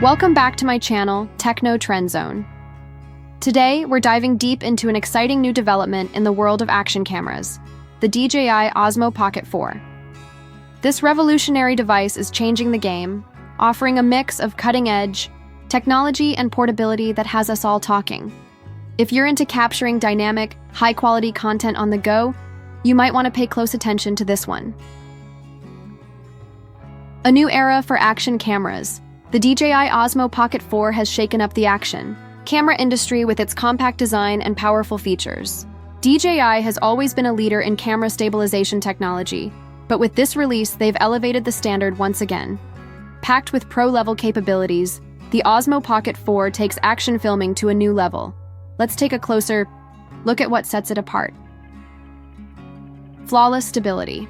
Welcome back to my channel, Techno Trend Zone. Today, we're diving deep into an exciting new development in the world of action cameras, the DJI Osmo Pocket 4. This revolutionary device is changing the game, offering a mix of cutting-edge technology and portability that has us all talking. If you're into capturing dynamic, high-quality content on the go, you might want to pay close attention to this one. A new era for action cameras. The DJI Osmo Pocket 4 has shaken up the action camera industry with its compact design and powerful features. DJI has always been a leader in camera stabilization technology, but with this release, they've elevated the standard once again. Packed with pro-level capabilities, the Osmo Pocket 4 takes action filming to a new level. Let's take a closer look at what sets it apart. Flawless stability.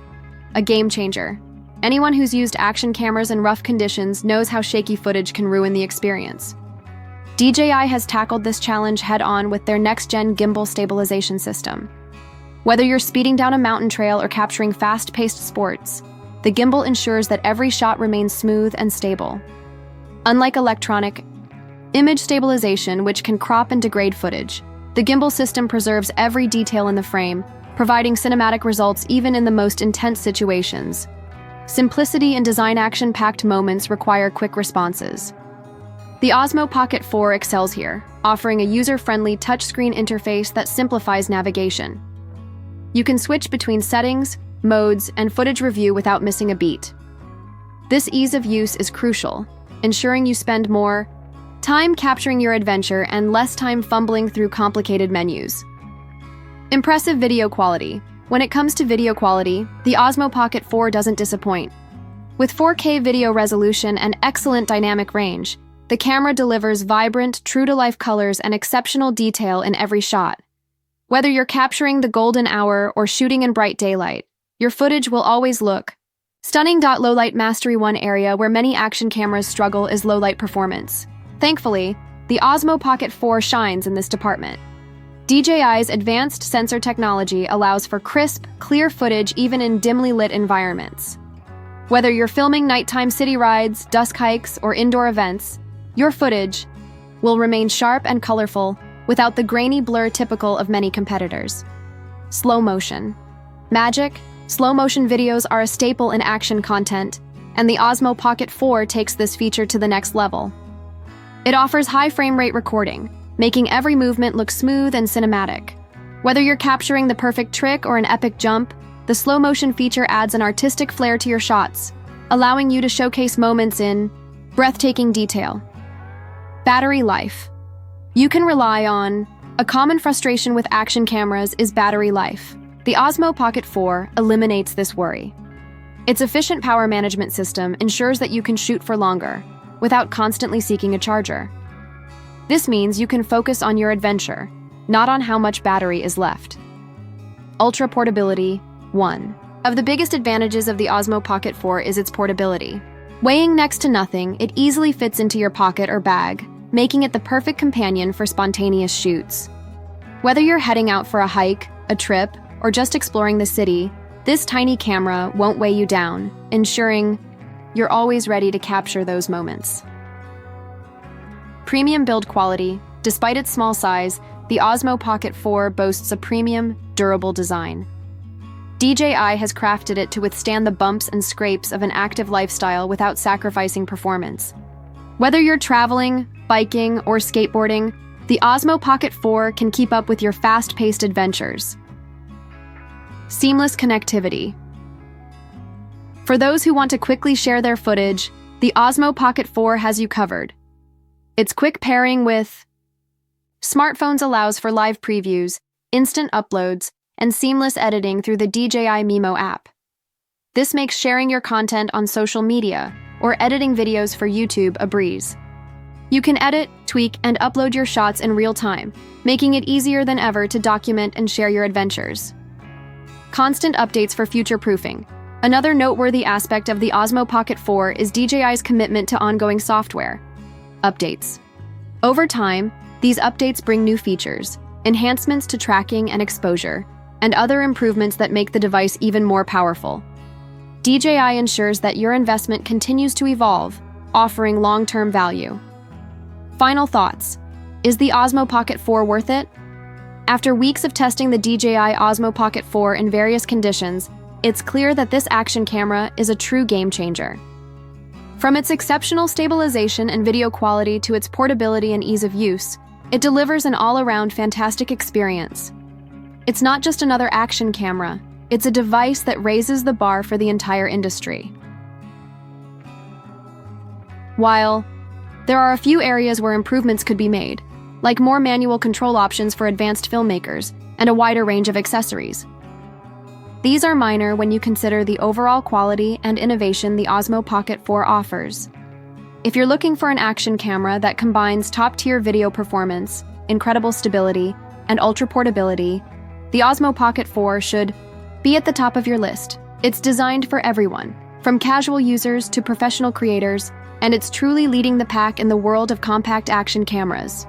A game changer. Anyone who's used action cameras in rough conditions knows how shaky footage can ruin the experience. DJI has tackled this challenge head-on with their next-gen gimbal stabilization system. Whether you're speeding down a mountain trail or capturing fast-paced sports, the gimbal ensures that every shot remains smooth and stable. Unlike electronic image stabilization, which can crop and degrade footage, the gimbal system preserves every detail in the frame, providing cinematic results even in the most intense situations. Simplicity and design action-packed moments require quick responses. The Osmo Pocket 4 excels here, offering a user-friendly touchscreen interface that simplifies navigation. You can switch between settings, modes, and footage review without missing a beat. This ease of use is crucial, ensuring you spend more time capturing your adventure and less time fumbling through complicated menus. Impressive video quality. When it comes to video quality, the Osmo Pocket 4 doesn't disappoint. With 4K video resolution and excellent dynamic range, the camera delivers vibrant, true-to-life colors and exceptional detail in every shot. Whether you're capturing the golden hour or shooting in bright daylight, your footage will always look stunning. Low-light mastery. One area where many action cameras struggle is low-light performance. Thankfully, the Osmo Pocket 4 shines in this department. DJI's advanced sensor technology allows for crisp, clear footage even in dimly lit environments. Whether you're filming nighttime city rides, dusk hikes, or indoor events, your footage will remain sharp and colorful without the grainy blur typical of many competitors. Slow motion. Magic, slow motion videos are a staple in action content, and the Osmo Pocket 4 takes this feature to the next level. It offers high frame rate recording, making every movement look smooth and cinematic. Whether you're capturing the perfect trick or an epic jump, the slow motion feature adds an artistic flair to your shots, allowing you to showcase moments in breathtaking detail. Battery life. You can rely on. A common frustration with action cameras is battery life. The Osmo Pocket 4 eliminates this worry. Its efficient power management system ensures that you can shoot for longer, without constantly seeking a charger. This means you can focus on your adventure, not on how much battery is left. Ultra portability. One of the biggest advantages of the Osmo Pocket 4 is its portability. Weighing next to nothing, it easily fits into your pocket or bag, making it the perfect companion for spontaneous shoots. Whether you're heading out for a hike, a trip, or just exploring the city, this tiny camera won't weigh you down, ensuring you're always ready to capture those moments. Premium build quality. Despite its small size, the Osmo Pocket 4 boasts a premium, durable design. DJI has crafted it to withstand the bumps and scrapes of an active lifestyle without sacrificing performance. Whether you're traveling, biking, or skateboarding, the Osmo Pocket 4 can keep up with your fast-paced adventures. Seamless connectivity. For those who want to quickly share their footage, the Osmo Pocket 4 has you covered. Its quick pairing with smartphones allows for live previews, instant uploads, and seamless editing through the DJI Mimo app. This makes sharing your content on social media or editing videos for YouTube a breeze. You can edit, tweak, and upload your shots in real time, making it easier than ever to document and share your adventures. Constant updates for future-proofing. Another noteworthy aspect of the Osmo Pocket 4 is DJI's commitment to ongoing software updates. Over time, these updates bring new features, enhancements to tracking and exposure, and other improvements that make the device even more powerful. DJI ensures that your investment continues to evolve, offering long-term value. Final thoughts. Is the Osmo Pocket 4 worth it? After weeks of testing the DJI Osmo Pocket 4 in various conditions, it's clear that this action camera is a true game changer. From its exceptional stabilization and video quality to its portability and ease of use, it delivers an all-around fantastic experience. It's not just another action camera, it's a device that raises the bar for the entire industry. While there are a few areas where improvements could be made, like more manual control options for advanced filmmakers and a wider range of accessories. These are minor when you consider the overall quality and innovation the Osmo Pocket 4 offers. If you're looking for an action camera that combines top-tier video performance, incredible stability, and ultra-portability, the Osmo Pocket 4 should be at the top of your list. It's designed for everyone, from casual users to professional creators, and it's truly leading the pack in the world of compact action cameras.